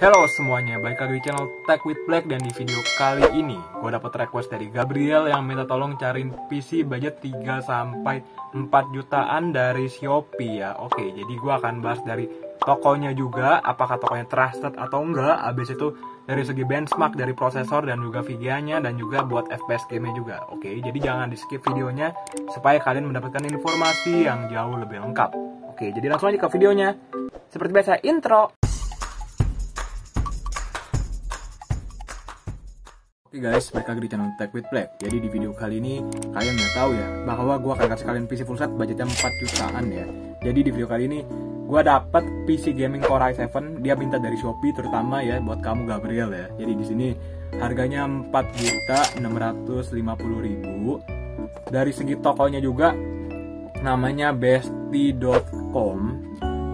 Halo semuanya, balik lagi di channel Tech with Black. Dan di video kali ini gue dapat request dari Gabriel yang minta tolong cariin PC budget 3-4 jutaan dari Shopee ya. Oke, jadi gue akan bahas dari tokonya juga, apakah tokonya trusted atau enggak. Abis itu dari segi benchmark, dari prosesor dan juga VGA-nya, dan juga buat FPS game-nya juga. Oke, jadi jangan di skip videonya supaya kalian mendapatkan informasi yang jauh lebih lengkap. Oke, jadi langsung aja ke videonya. Seperti biasa, intro. Oke guys, balik lagi di channel Tech with Black. Jadi di video kali ini kalian udah tahu ya bahwa gue akan kasih kalian PC full set budgetnya 4 jutaan ya. Jadi di video kali ini gue dapet PC gaming Core i7, dia minta dari Shopee terutama ya buat kamu Gabriel ya. Jadi di sini harganya 4.650.000. Dari segi tokonya juga namanya besti.com.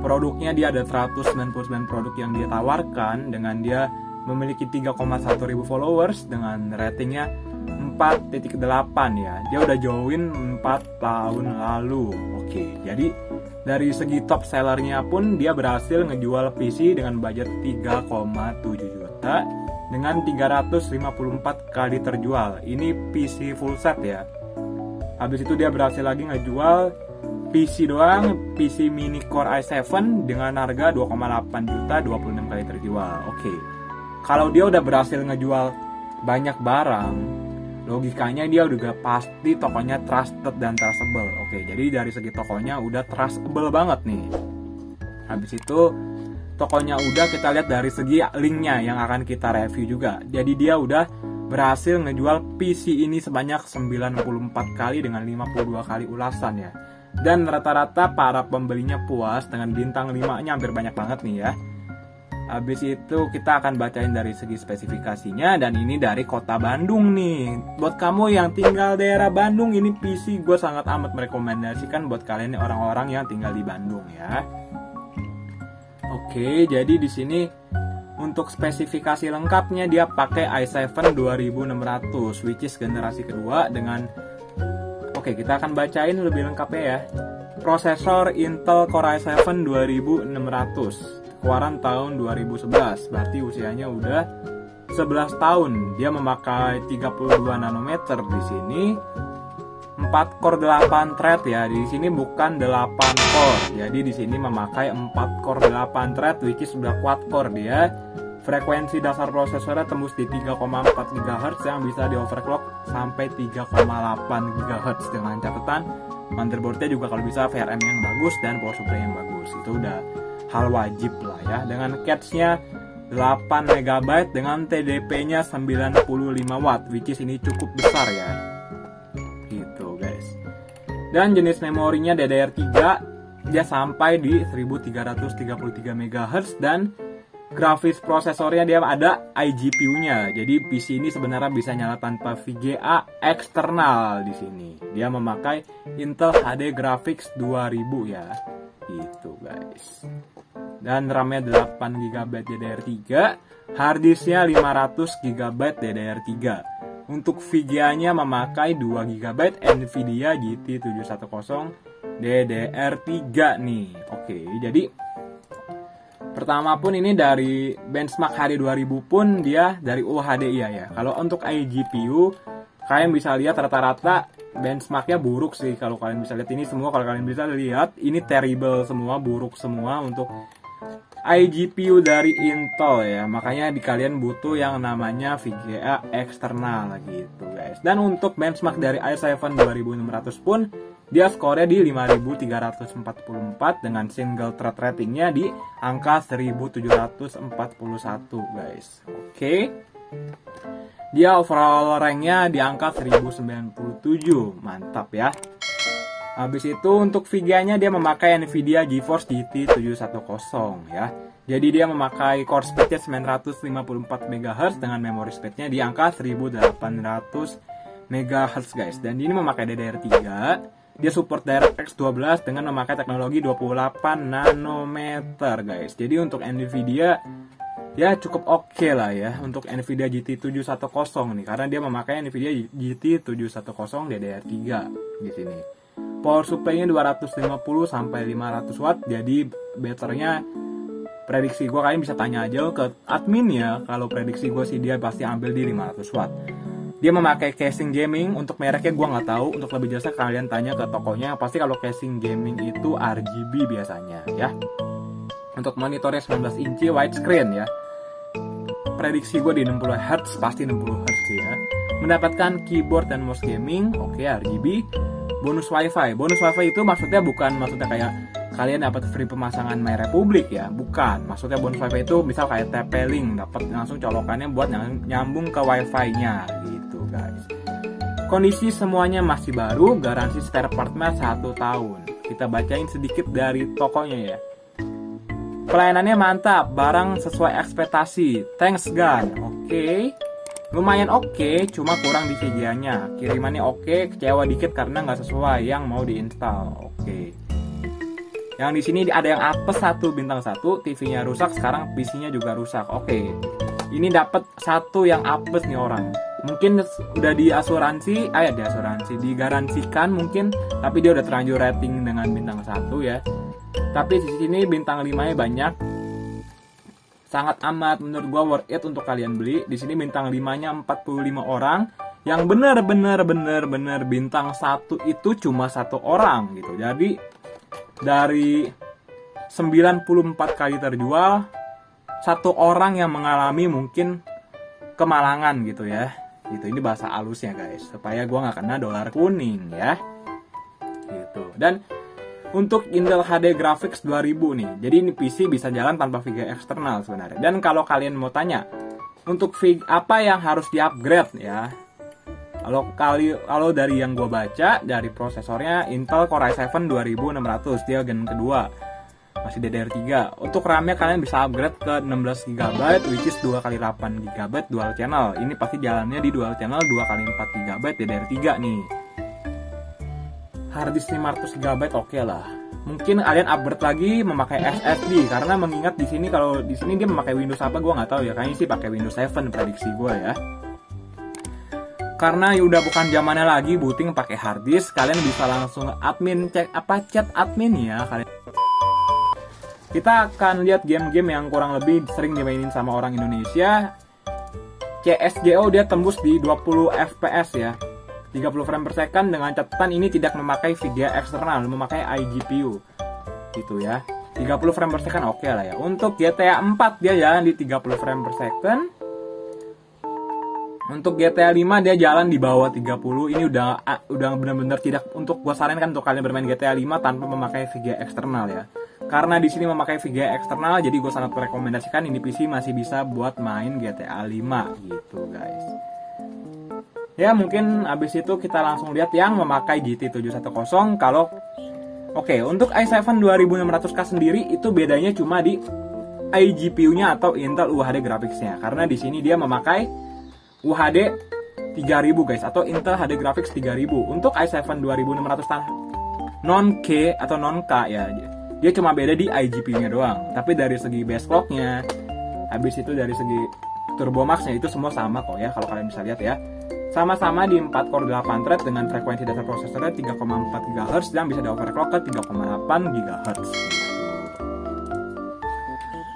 Produknya dia ada 199 produk yang dia tawarkan dengan dia memiliki 3,1 ribu followers dengan ratingnya 4.8 ya. Dia udah join 4 tahun lalu. Oke, jadi dari segi top sellernya pun dia berhasil ngejual PC dengan budget 3,7 juta dengan 354 kali terjual. Ini PC full set ya. Habis itu dia berhasil lagi ngejual PC doang, PC mini Core i7 dengan harga 2,8 juta 26 kali terjual. Oke. Kalau dia udah berhasil ngejual banyak barang, logikanya dia udah pasti tokonya trusted dan trustable. Oke, jadi dari segi tokonya udah trustable banget nih. Habis itu tokonya udah, kita lihat dari segi linknya yang akan kita review juga. Jadi dia udah berhasil ngejual PC ini sebanyak 94 kali dengan 52 kali ulasan ya. Dan rata-rata para pembelinya puas dengan bintang 5-nya hampir banyak banget nih ya. Habis itu kita akan bacain dari segi spesifikasinya, dan ini dari kota Bandung nih. Buat kamu yang tinggal daerah Bandung, ini PC gue sangat amat merekomendasikan buat kalian orang-orang yang tinggal di Bandung ya. Oke, jadi di sini untuk spesifikasi lengkapnya dia pakai i7 2600 which is generasi kedua dengan kita akan bacain lebih lengkapnya ya. Prosesor Intel Core i7 2600. Keluaran tahun 2011, berarti usianya udah 11 tahun. Dia memakai 32 nanometer di sini. 4 core 8 thread ya. Di sini bukan 8 core. Jadi di sini memakai 4 core 8 thread which is sudah quad core dia. Frekuensi dasar prosesornya tembus di 3,4 GHz yang bisa di overclock sampai 3,8 GHz dengan catatan motherboardnya juga kalau bisa VRM yang bagus dan power supply yang bagus. Itu udah hal wajib lah ya. Dengan cache-nya 8 MB dengan TDP-nya 95 Watt which is ini cukup besar ya. Gitu guys. Dan jenis memorinya DDR3, dia sampai di 1333 MHz dan grafis prosesornya dia ada iGPU-nya. Jadi PC ini sebenarnya bisa nyala tanpa VGA eksternal di sini. Dia memakai Intel HD Graphics 2000 ya. Gitu guys. Dan RAM-nya 8 GB DDR3, harddisknya 500 GB DDR3. Untuk VGA-nya memakai 2 GB Nvidia GT 710 DDR3 nih. Oke, jadi pertama pun ini dari benchmark HD 2000 pun dia dari UHD ya. Kalau untuk iGPU kalian bisa lihat rata-rata benchmarknya buruk sih. Kalau kalian bisa lihat ini semua, kalau kalian bisa lihat ini terrible semua, buruk semua untuk iGPU dari Intel ya. Makanya kalian butuh yang namanya VGA eksternal gitu guys. Dan untuk benchmark dari i7 2600 pun dia skornya di 5344 dengan single thread ratingnya di angka 1741 guys. Oke. Dia overall ranknya di angka 1097, mantap ya. Habis itu untuk VGA-nya dia memakai Nvidia GeForce GT 710 ya. Jadi dia memakai core speed-nya 954 MHz dengan memory speed-nya di angka 1800 MHz guys. Dan ini memakai DDR3. Dia support DirectX 12 dengan memakai teknologi 28 nanometer guys. Jadi untuk Nvidia ya cukup oke lah ya untuk Nvidia GT 710 nih, karena dia memakai Nvidia GT 710 DDR3 di sini. Power supply-nya 250 sampai 500 watt, jadi baterainya prediksi gue kalian bisa tanya aja ke admin ya. Kalau prediksi gue sih dia pasti ambil di 500 watt. Dia memakai casing gaming, untuk mereknya gue nggak tahu. Untuk lebih jelasnya kalian tanya ke tokonya. Pasti kalau casing gaming itu RGB biasanya ya. Untuk monitornya 19 inci widescreen ya. Prediksi gue di 60 Hz, pasti 60 Hz ya. Mendapatkan keyboard dan mouse gaming, oke, RGB. Bonus wifi itu maksudnya bukan maksudnya kayak kalian dapat free pemasangan My Republic ya, bukan. Maksudnya bonus wifi itu misal kayak TP-Link, dapat langsung colokannya buat nyambung ke wifi-nya gitu guys. Kondisi semuanya masih baru, garansi spare part-nya 1 tahun. Kita bacain sedikit dari tokonya ya. Pelayanannya mantap, barang sesuai ekspektasi. Thanks Gan. Oke. Lumayan oke, cuma kurang di VGA-nya. Kirimannya oke, kecewa dikit karena nggak sesuai yang mau diinstal. Oke. Yang di sini ada yang apes 1 bintang 1, TV-nya rusak, sekarang PC-nya juga rusak. Oke. Ini dapat 1 yang apes nih orang. Mungkin udah digaransikan mungkin, tapi dia udah terlanjur rating dengan bintang 1 ya. Tapi di sini bintang 5-nya banyak. Sangat amat menurut gua worth it untuk kalian beli. Di sini bintang 5-nya 45 orang. Yang bener bintang 1 itu cuma 1 orang gitu. Jadi dari 94 kali terjual, 1 orang yang mengalami mungkin kemalangan gitu ya. Gitu, ini bahasa halusnya guys, supaya gua nggak kena dolar kuning ya. Gitu. Dan untuk Intel HD Graphics 2000 nih. Jadi ini PC bisa jalan tanpa VGA eksternal sebenarnya. Dan kalau kalian mau tanya untuk apa yang harus di-upgrade ya. Kalau dari yang gue baca dari prosesornya Intel Core i7 2600, dia gen kedua. Masih DDR3. Untuk RAM-nya kalian bisa upgrade ke 16 GB which is 2x8 GB dual channel. Ini pasti jalannya di dual channel 2x4 GB DDR3 nih. Harddisk 500 GB oke lah. Mungkin kalian upgrade lagi memakai SSD karena mengingat di sini kalau di sini dia memakai Windows apa gue nggak tahu ya. Kayaknya sih pakai Windows 7 prediksi gue ya. Karena ya udah bukan zamannya lagi booting pakai harddisk, kalian bisa langsung chat admin ya kalian. Kita akan lihat game-game yang kurang lebih sering dimainin sama orang Indonesia. CS:GO dia tembus di 20 FPS ya. 30 frame per second dengan catatan ini tidak memakai VGA eksternal, memakai iGPU gitu ya. 30 frame per second oke lah ya. Untuk GTA 4 dia jalan di 30 frame per second. Untuk GTA 5 dia jalan di bawah 30. Ini udah benar-benar tidak, untuk gua sarankan untuk kalian bermain GTA 5 tanpa memakai VGA eksternal ya. Karena di sini memakai VGA eksternal, jadi gue sangat merekomendasikan ini PC masih bisa buat main GTA 5 gitu guys. Ya mungkin abis itu kita langsung lihat yang memakai GT 710. Kalau untuk i7 2600K sendiri itu bedanya cuma di iGPU-nya atau Intel UHD Graphics-nya. Karena di sini dia memakai UHD 3000 guys, atau Intel HD Graphics 3000. Untuk i7 2600 non-K atau non-K ya, dia cuma beda di iGPU-nya doang. Tapi dari segi base clock-nya, habis itu dari segi turbo max-nya itu semua sama kok ya, kalau kalian bisa lihat ya. Sama-sama di 4 core 8 thread dengan frekuensi data prosesornya 3,4 GHz dan bisa di overclock ke 3,8 GHz.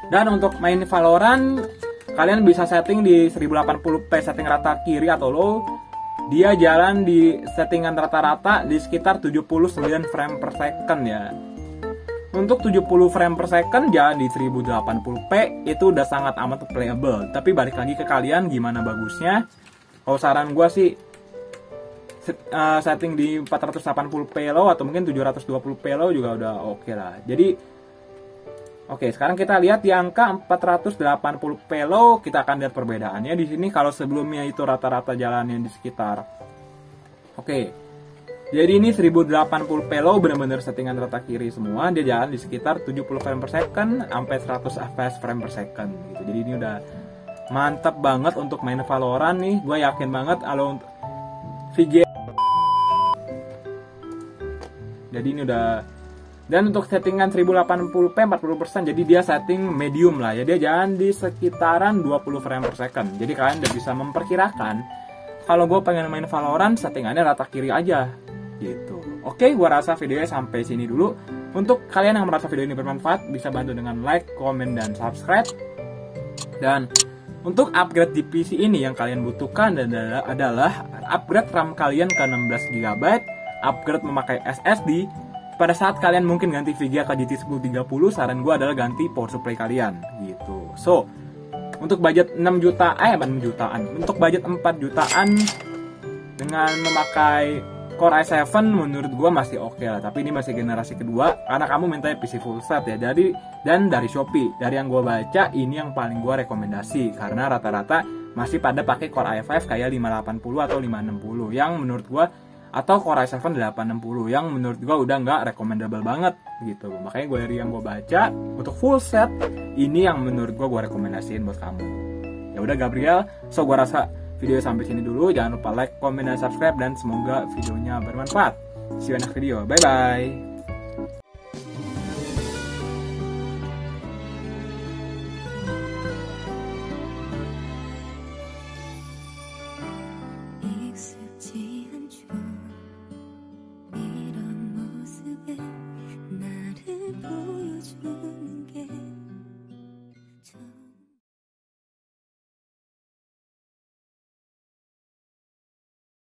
Dan untuk main Valorant, kalian bisa setting di 1080p setting rata kiri atau low. Dia jalan di settingan rata-rata di sekitar 79 frame per second ya. Untuk 70 frame per second jalan di 1080p itu udah sangat amat playable. Tapi balik lagi ke kalian gimana bagusnya. Kalau saran gue sih setting di 480p low atau mungkin 720p low juga udah oke lah. Jadi sekarang kita lihat di angka 480p low, kita akan lihat perbedaannya di sini. Kalau sebelumnya itu rata-rata jalannya di sekitar jadi ini 1080p low benar-benar settingan rata kiri semua, dia jalan di sekitar 70 frame per second sampai 100 fps frame per second gitu. Jadi ini udah mantap banget untuk main Valorant nih. Gue yakin banget kalau untuk VGA. Jadi ini udah. Dan untuk settingan 1080p 40%, jadi dia setting medium lah ya. Dia jalan di sekitaran 20 frame per second. Jadi kalian udah bisa memperkirakan kalau gue pengen main Valorant settingannya rata kiri aja gitu. Gue rasa videonya sampai sini dulu. Untuk kalian yang merasa video ini bermanfaat, bisa bantu dengan like, komen, dan subscribe. Dan untuk upgrade di PC ini yang kalian butuhkan adalah upgrade RAM kalian ke 16 GB, upgrade memakai SSD. Pada saat kalian mungkin ganti VGA ke GT 1030, saran gue adalah ganti power supply kalian gitu. So, untuk budget 6 jutaan, untuk budget 4 jutaan dengan memakai Core i7 menurut gue masih oke lah. Tapi ini masih generasi kedua karena kamu minta PC full set ya. Dari Shopee, dari yang gue baca ini yang paling gue rekomendasi karena rata-rata masih pada pakai Core i5 kayak 580 atau 560 yang menurut gue, atau Core i7 860 yang menurut gue udah nggak recommendable banget gitu. Makanya dari yang gue baca untuk full set ini yang menurut gue rekomendasiin buat kamu. Ya udah Gabriel, so gue rasa video sampai sini dulu. Jangan lupa like, komen, dan subscribe, dan semoga videonya bermanfaat. See you next video. Bye bye.